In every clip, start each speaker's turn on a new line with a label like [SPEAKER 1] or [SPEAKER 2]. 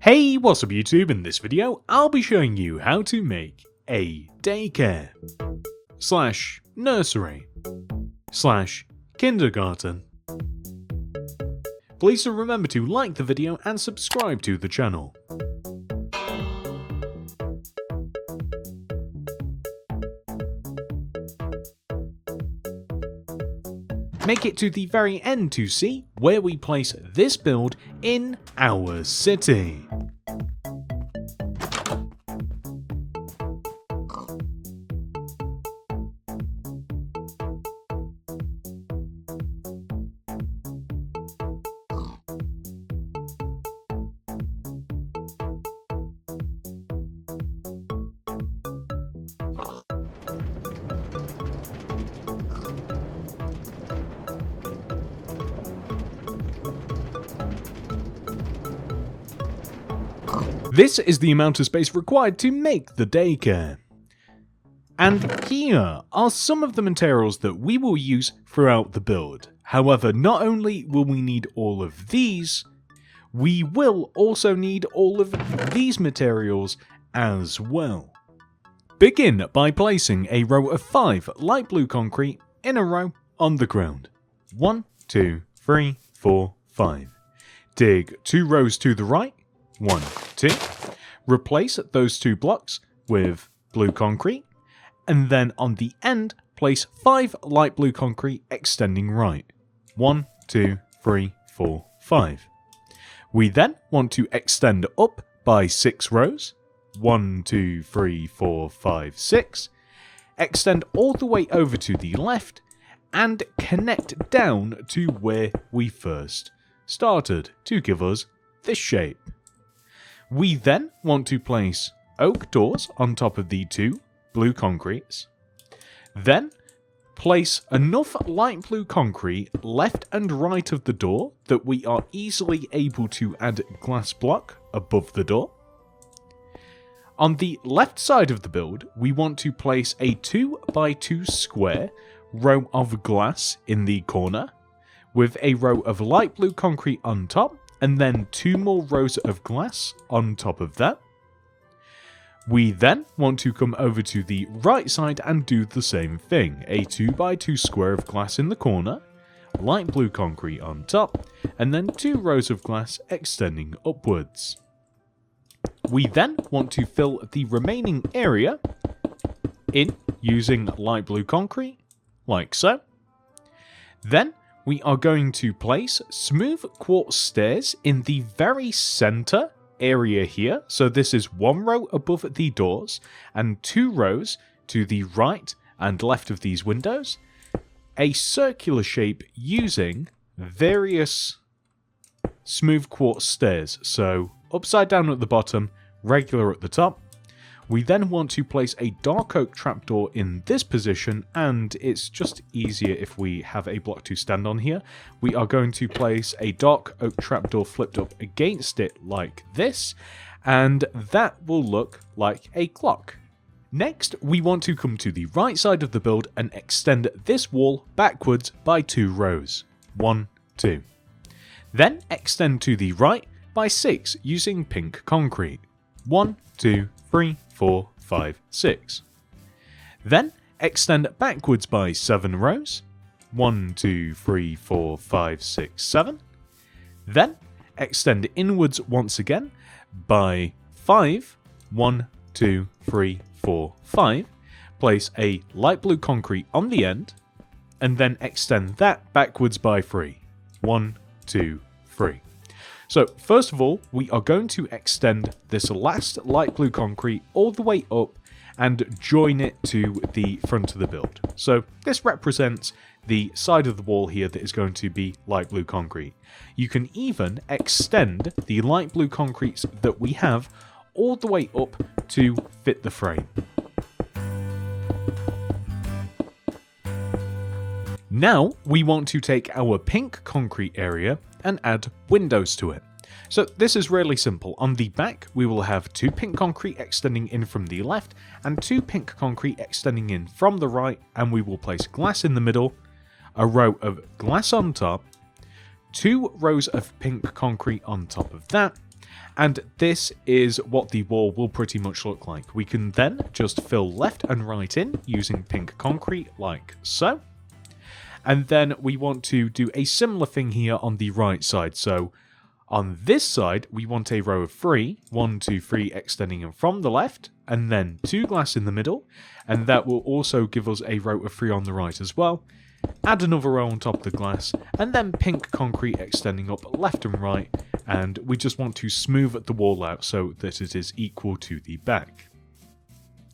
[SPEAKER 1] Hey, what's up YouTube? In this video, I'll be showing you how to make a daycare / nursery / kindergarten. Please do remember to like the video and subscribe to the channel. Make it to the very end to see where we place this build in our city. This is the amount of space required to make the daycare. And here are some of the materials that we will use throughout the build. However, not only will we need all of these, we will also need all of these materials as well. Begin by placing a row of 5 light blue concrete in a row on the ground. 1, 2, 3, 4, 5. Dig 2 rows to the right. 1, 2. Replace those 2 blocks with blue concrete, and then on the end, place 5 light blue concrete extending right. 1, 2, 3, 4, 5. We then want to extend up by 6 rows. 1, 2, 3, 4, 5, 6. Extend all the way over to the left, and connect down to where we first started to give us this shape. We then want to place oak doors on top of the 2 blue concretes. Then place enough light blue concrete left and right of the door that we are easily able to add glass block above the door. On the left side of the build, we want to place a 2 by 2 square row of glass in the corner with a row of light blue concrete on top, and then 2 more rows of glass on top of that. We then want to come over to the right side and do the same thing. A 2 by 2 square of glass in the corner, light blue concrete on top, and then 2 rows of glass extending upwards. We then want to fill the remaining area in using light blue concrete, like so. Then we are going to place smooth quartz stairs in the very center area here. So this is 1 row above the doors and 2 rows to the right and left of these windows. A circular shape using various smooth quartz stairs. So upside down at the bottom, regular at the top. We then want to place a dark oak trapdoor in this position, and it's just easier if we have a block to stand on here. We are going to place a dark oak trapdoor flipped up against it like this, and that will look like a clock. Next, we want to come to the right side of the build and extend this wall backwards by 2 rows. 1, 2. Then extend to the right by 6 using pink concrete. 1, 2, 3, 4, 5, 6. Then extend backwards by 7 rows. 1, 2, 3, 4, 5, 6, 7. Then extend inwards once again by 5. 1, 2, 3, 4, 5. Place a light blue concrete on the end, and then extend that backwards by 3. 1, 2, 3. So first of all, we are going to extend this last light blue concrete all the way up and join it to the front of the build. So this represents the side of the wall here that is going to be light blue concrete. You can even extend the light blue concretes that we have all the way up to fit the frame. Now we want to take our pink concrete area and add windows to it. So this is really simple. On the back, we will have 2 pink concrete extending in from the left and 2 pink concrete extending in from the right, and we will place glass in the middle, a row of glass on top, 2 rows of pink concrete on top of that, And this is what the wall will pretty much look like. We can then just fill left and right in using pink concrete like so. And then we want to do a similar thing here on the right side. So on this side, we want a row of 3, 1, 2, 3 extending in from the left, and then 2 glass in the middle, and that will also give us a row of 3 on the right as well. Add another row on top of the glass, and then pink concrete extending up left and right, and we just want to smooth the wall out so that it is equal to the back.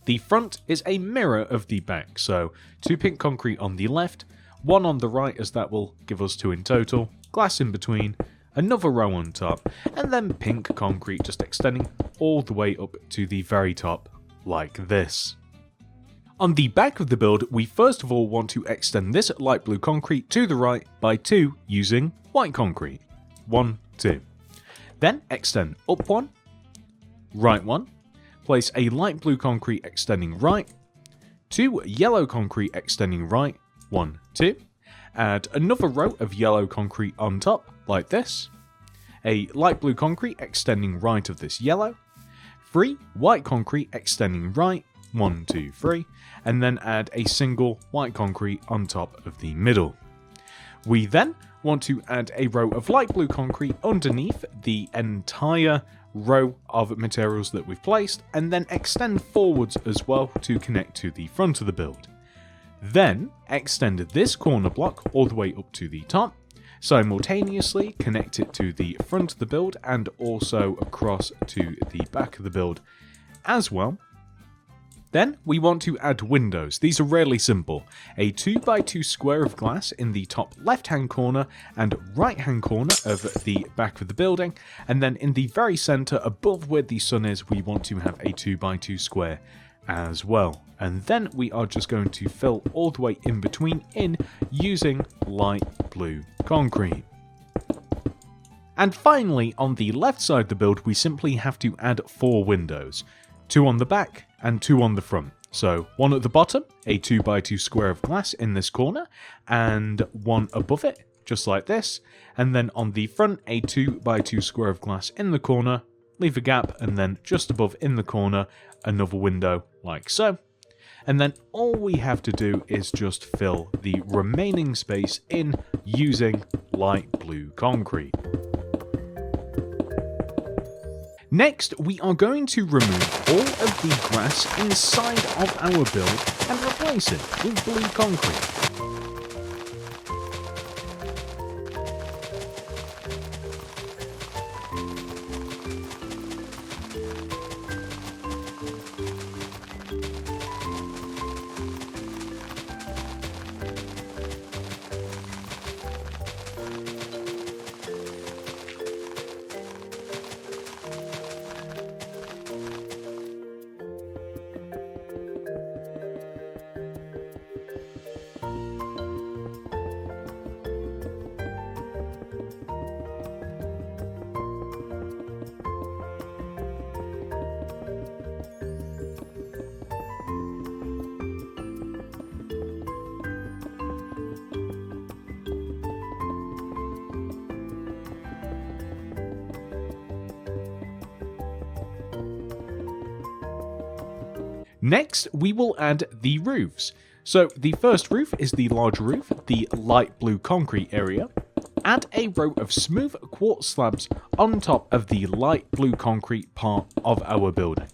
[SPEAKER 1] The front is a mirror of the back, so 2 pink concrete on the left, 1 on the right as that will give us 2 in total, glass in between, another row on top, and then pink concrete just extending all the way up to the very top, like this. On the back of the build, we first of all want to extend this light blue concrete to the right by 2 using white concrete. 1, 2. Then extend up 1, right 1, place a light blue concrete extending right, 2 yellow concrete extending right, 1, 2. Add another row of yellow concrete on top, like this. A light blue concrete extending right of this yellow. 3 white concrete extending right, 1, 2, 3. And then add a single white concrete on top of the middle. We then want to add a row of light blue concrete underneath the entire row of materials that we've placed, and then extend forwards as well to connect to the front of the build. Then extend this corner block all the way up to the top, simultaneously connect it to the front of the build and also across to the back of the build as well. Then we want to add windows. These are really simple. A 2x2 square of glass in the top left hand corner and right hand corner of the back of the building, and then in the very center above where the sun is we want to have a 2x2 square as well. And then we are just going to fill all the way in between using light blue concrete. And finally, on the left side of the build, we simply have to add 4 windows. 2 on the back and 2 on the front. So 1 at the bottom, a 2x2 square of glass in this corner, and 1 above it, just like this. And then on the front, a 2x2 square of glass in the corner, leave a gap, and then just above in the corner, another window like so. And then all we have to do is just fill the remaining space in using light blue concrete. Next, we are going to remove all of the grass inside of our build and replace it with blue concrete. Next, we will add the roofs. So the first roof is the large roof, the light blue concrete area. Add a row of smooth quartz slabs on top of the light blue concrete part of our building.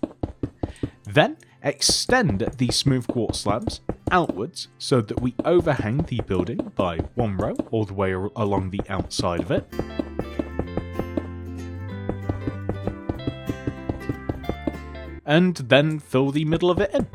[SPEAKER 1] Then extend the smooth quartz slabs outwards so that we overhang the building by 1 row all the way along the outside of it. And then fill the middle of it in.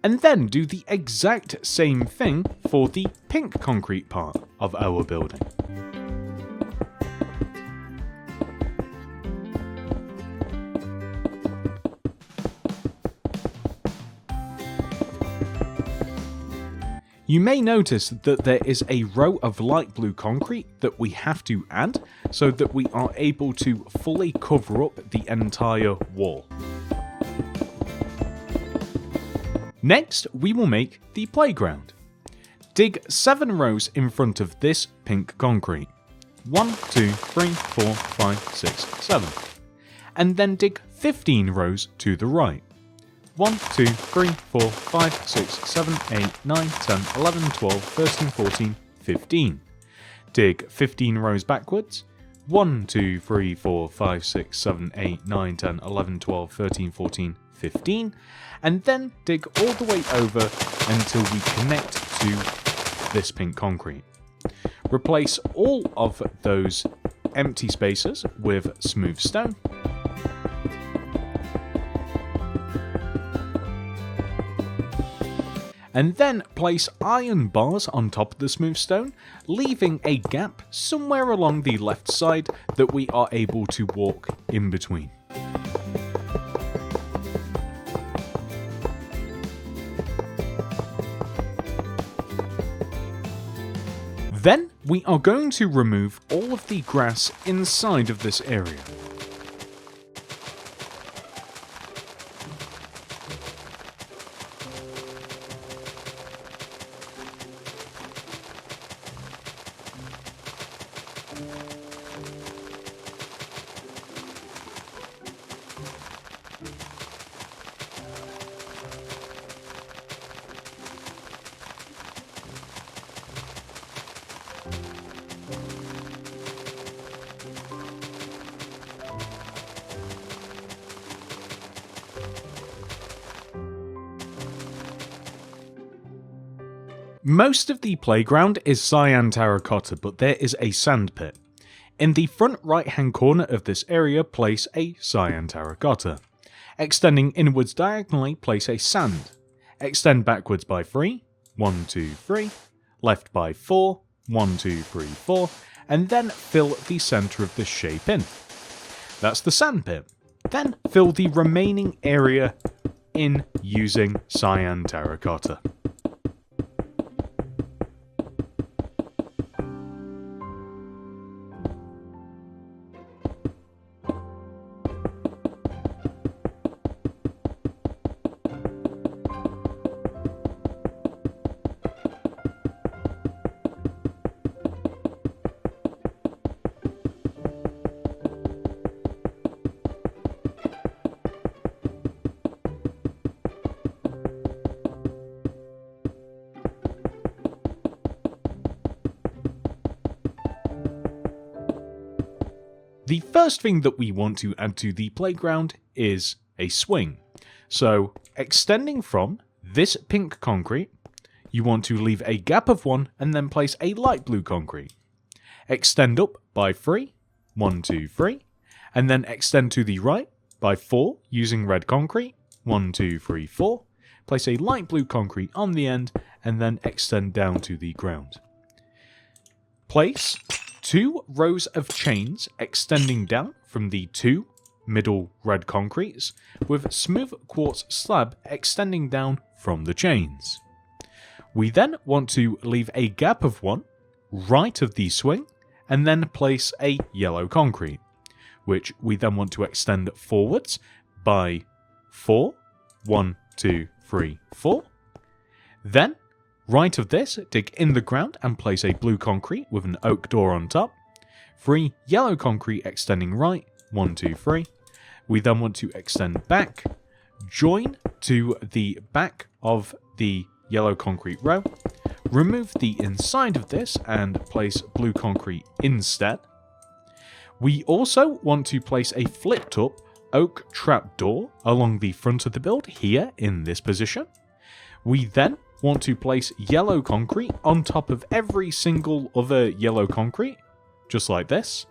[SPEAKER 1] And then do the exact same thing for the pink concrete part of our building. You may notice that there is a row of light blue concrete that we have to add so that we are able to fully cover up the entire wall. Next, we will make the playground. Dig 7 rows in front of this pink concrete. 1, 2, 3, 4, 5, 6, 7. And then dig 15 rows to the right. 1, 2, 3, 4, 5, 6, 7, 8, 9, 10, 11, 12, 13, 14, 15. Dig 15 rows backwards. 1, 2, 3, 4, 5, 6, 7, 8, 9, 10, 11, 12, 13, 14, 15. And then dig all the way over until we connect to this pink concrete. Replace all of those empty spaces with smooth stone. And then place iron bars on top of the smooth stone, leaving a gap somewhere along the left side that we are able to walk in between. Then we are going to remove all of the grass inside of this area. Most of the playground is cyan terracotta, but there is a sand pit. In the front right hand corner of this area, place a cyan terracotta. Extending inwards diagonally, place a sand. Extend backwards by 3, 1, 2, 3, left by 4, 1, 2, 3, 4, and then fill the centre of this shape in. That's the sand pit. Then fill the remaining area in using cyan terracotta. The first thing that we want to add to the playground is a swing. So, extending from this pink concrete, you want to leave a gap of 1 and then place a light blue concrete. Extend up by 3, 1, 2, 3, and then extend to the right by 4 using red concrete, 1, 2, 3, 4. Place a light blue concrete on the end and then extend down to the ground. Place 2 rows of chains extending down from the 2 middle red concretes with smooth quartz slab extending down from the chains. We then want to leave a gap of 1 right of the swing and then place a yellow concrete, which we then want to extend forwards by 4, 1, 2, 3, 4. Then right of this, dig in the ground and place a blue concrete with an oak door on top. 3 yellow concrete extending right, 1, 2, 3. We then want to extend back, join to the back of the yellow concrete row, remove the inside of this and place blue concrete instead. We also want to place a flipped up oak trapdoor along the front of the build here in this position. We then want to place yellow concrete on top of every single other yellow concrete, just like this.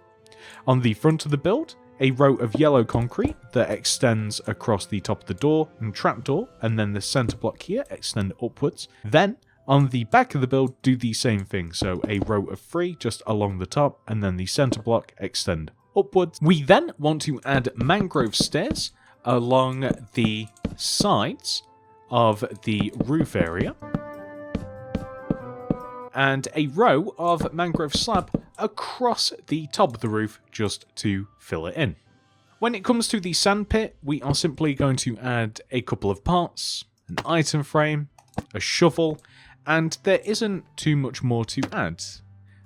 [SPEAKER 1] On the front of the build, a row of yellow concrete that extends across the top of the door and trapdoor, and then the center block here extend upwards. Then, on the back of the build, do the same thing, so a row of 3 just along the top, and then the center block extend upwards. We then want to add mangrove stairs along the sides of the roof area. and a row of mangrove slab across the top of the roof just to fill it in. When it comes to the sandpit, we are simply going to add a couple of parts, an item frame, a shovel, and there isn't too much more to add.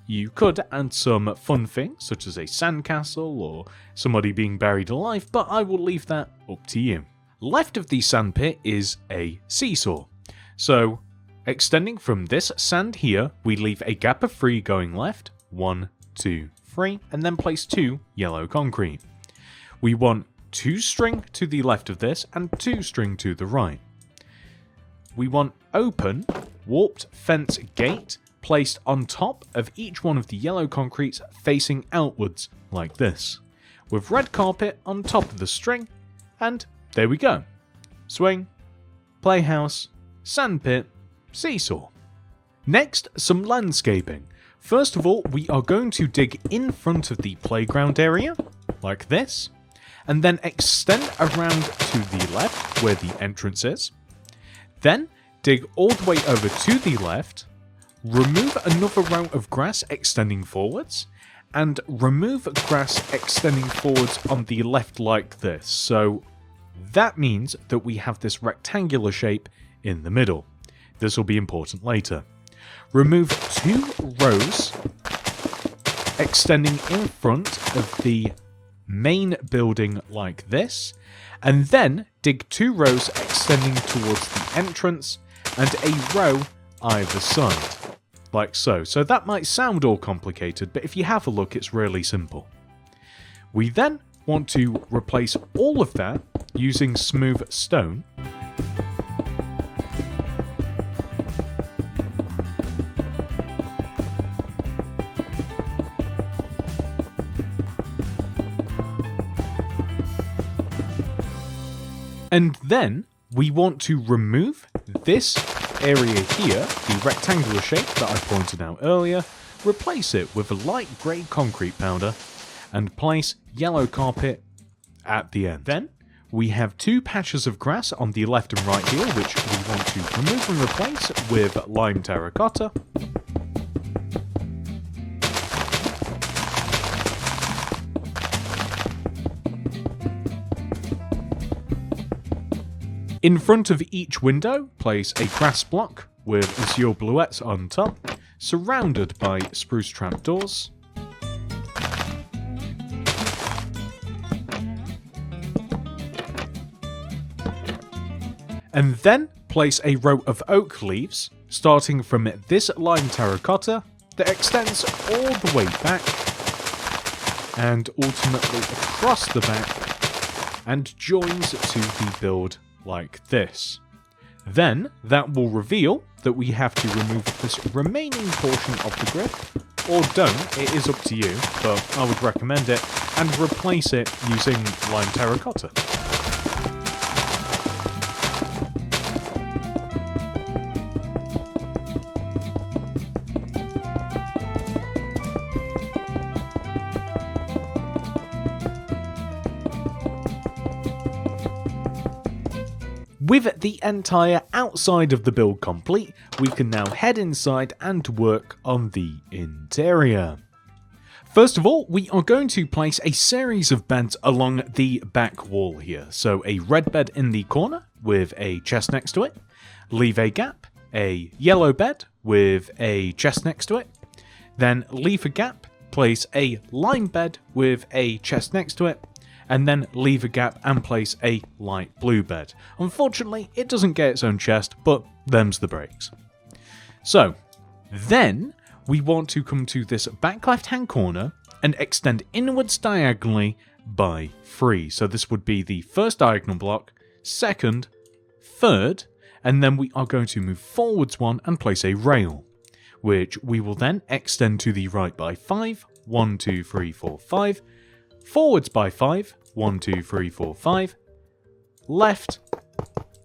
[SPEAKER 1] You could add some fun things, such as a sandcastle or somebody being buried alive, but I will leave that up to you. Left of the sandpit is a seesaw. So, extending from this sand here, we leave a gap of 3 going left, 1, 2, 3, and then place 2 yellow concrete. We want 2 string to the left of this and 2 string to the right. We want open, warped fence gate placed on top of each one of the yellow concretes facing outwards, like this, with red carpet on top of the string, and there we go. Swing, playhouse, sandpit, seesaw. Next, some landscaping. First of all, we are going to dig in front of the playground area, like this, and then extend around to the left where the entrance is. Then, dig all the way over to the left, remove another row of grass extending forwards, and remove grass extending forwards on the left like this. So that means that we have this rectangular shape in the middle. This will be important later. Remove 2 rows extending in front of the main building like this, and then dig 2 rows extending towards the entrance and a row either side, like so. So that might sound all complicated, but if you have a look, it's really simple. We then want to replace all of that using smooth stone. And then we want to remove this area here, the rectangular shape that I pointed out earlier, replace it with a light grey concrete powder, and place yellow carpet at the end. Then we have 2 patches of grass on the left and right here, which we want to remove and replace with lime terracotta. In front of each window, place a grass block with azure bluettes on top, surrounded by spruce trapdoors. And then place a row of oak leaves, starting from this lime terracotta that extends all the way back and ultimately across the back and joins to the build like this. Then that will reveal that we have to remove this remaining portion of the grid, or don't, it is up to you, but I would recommend it, and replace it using lime terracotta. With the entire outside of the build complete, we can now head inside and work on the interior. First of all, we are going to place a series of beds along the back wall here. So a red bed in the corner with a chest next to it, leave a gap, a yellow bed with a chest next to it, then leave a gap, place a lime bed with a chest next to it, and then leave a gap and place a light blue bed. Unfortunately, it doesn't get its own chest, but them's the breaks. So, then we want to come to this back left-hand corner and extend inwards diagonally by 3. So this would be the first diagonal block, second, third, and then we are going to move forwards 1 and place a rail, which we will then extend to the right by 5, 1, 2, 3, 4, 5, forwards by 5, 1, 2, 3, 4, 5, left,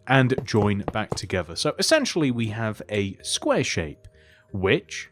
[SPEAKER 1] and join back together. So essentially we have a square shape, which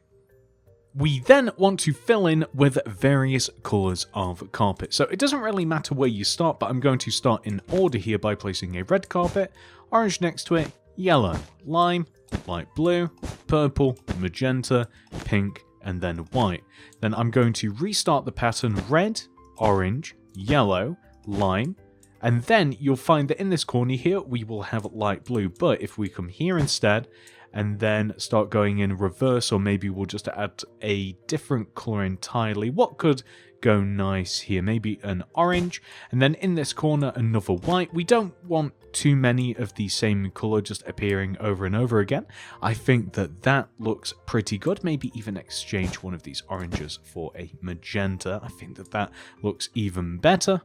[SPEAKER 1] we then want to fill in with various colours of carpet. So it doesn't really matter where you start, but I'm going to start in order here by placing a red carpet, orange next to it, yellow, lime, light blue, purple, magenta, pink, and then white. Then I'm going to restart the pattern red, orange, yellow, lime, and then you'll find that in this corner here we will have light blue. But if we come here instead and then start going in reverse, or maybe we'll just add a different color entirely, what could go nice here? Maybe an orange, and then in this corner another white. We don't want too many of the same color just appearing over and over again. I think that that looks pretty good. Maybe even exchange one of these oranges for a magenta. I think that that looks even better.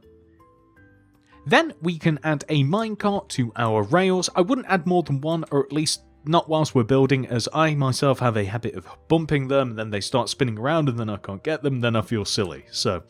[SPEAKER 1] Then we can add a minecart to our rails. I wouldn't add more than one, or at least not whilst we're building, as I myself have a habit of bumping them, and then they start spinning around and then I can't get them, then I feel silly. So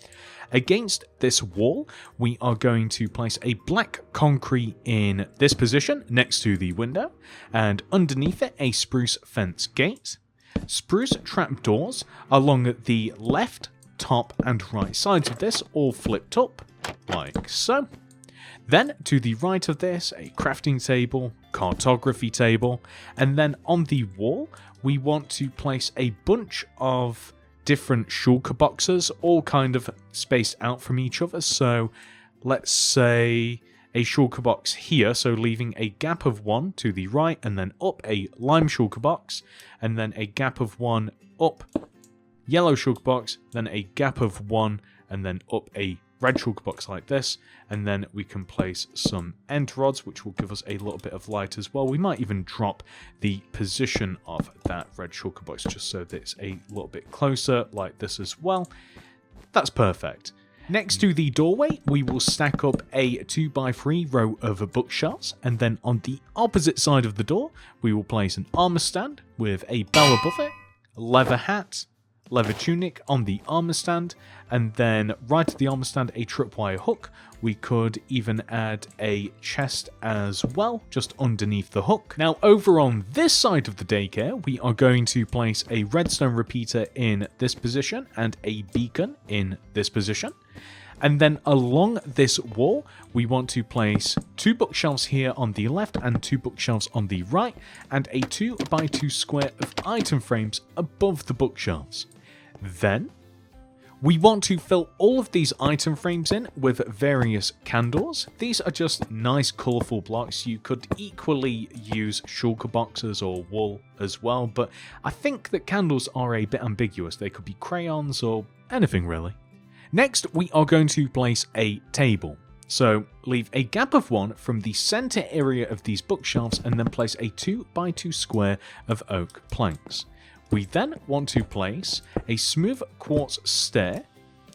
[SPEAKER 1] against this wall, we are going to place a black concrete in this position next to the window, and underneath it a spruce fence gate, spruce trapdoors along the left, top and right sides of this, all flipped up like so. Then to the right of this, a crafting table, cartography table, and then on the wall, we want to place a bunch of different shulker boxes, all kind of spaced out from each other. So let's say a shulker box here, so leaving a gap of one to the right, and then up a lime shulker box, and then a gap of one up yellow shulker box, then a gap of one, and then up a red shulker box like this, and then we can place some end rods, which will give us a little bit of light as well. We might even drop the position of that red shulker box just so that it's a little bit closer like this as well. That's perfect. Next to the doorway, we will stack up a 2x3 row of bookshelves, and then on the opposite side of the door, we will place an armor stand with a bell above it, a leather hat, leather tunic on the armor stand, and then right at the armor stand a tripwire hook. We could even add a chest as well, just underneath the hook. Now over on this side of the daycare, we are going to place a redstone repeater in this position and a beacon in this position. And then along this wall, we want to place 2 bookshelves here on the left and 2 bookshelves on the right, and a 2x2 square of item frames above the bookshelves. Then we want to fill all of these item frames in with various candles. These are just nice colourful blocks. You could equally use shulker boxes or wool as well, but I think that candles are a bit ambiguous. They could be crayons or anything really. Next, we are going to place a table. So leave a gap of one from the center area of these bookshelves and then place a 2x2 square of oak planks. We then want to place a smooth quartz stair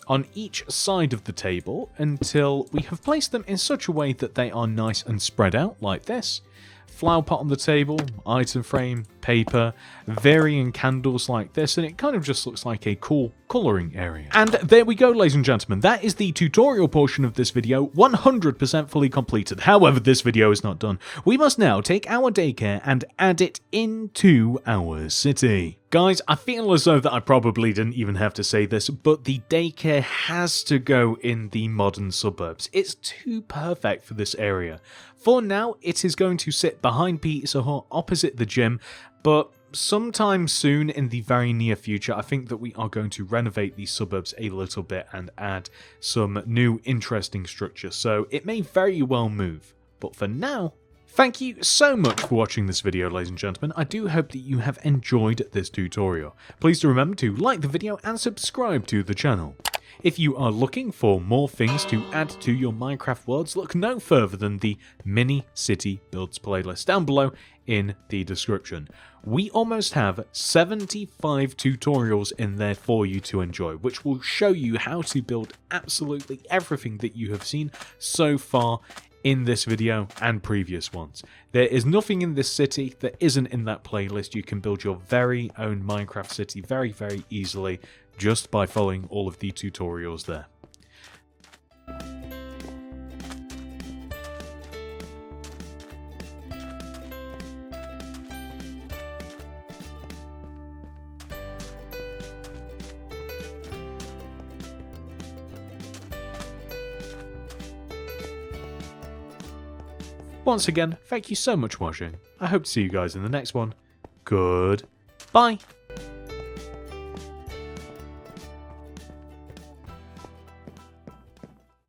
[SPEAKER 1] on each side of the table until we have placed them in such a way that they are nice and spread out like this. Flower pot on the table, item frame, paper, varying candles like this, and it kind of just looks like a cool colouring area. And there we go, ladies and gentlemen, that is the tutorial portion of this video, 100% fully completed. However, this video is not done. We must now take our daycare and add it into our city. Guys, I feel as though that I probably didn't even have to say this, but the daycare has to go in the modern suburbs. It's too perfect for this area. For now, it is going to sit behind Pizza Hut opposite the gym, but sometime soon in the very near future, I think that we are going to renovate these suburbs a little bit and add some new interesting structures, so it may very well move. But for now, thank you so much for watching this video, ladies and gentlemen. I do hope that you have enjoyed this tutorial. Please do remember to like the video and subscribe to the channel. If you are looking for more things to add to your Minecraft worlds, look no further than the Mini City Builds playlist down below in the description. We almost have 75 tutorials in there for you to enjoy, which will show you how to build absolutely everything that you have seen so far in this video and previous ones. There is nothing in this city that isn't in that playlist. You can build your very own Minecraft city very, very easily just by following all of the tutorials there. Once again, thank you so much for watching. I hope to see you guys in the next one. Goodbye.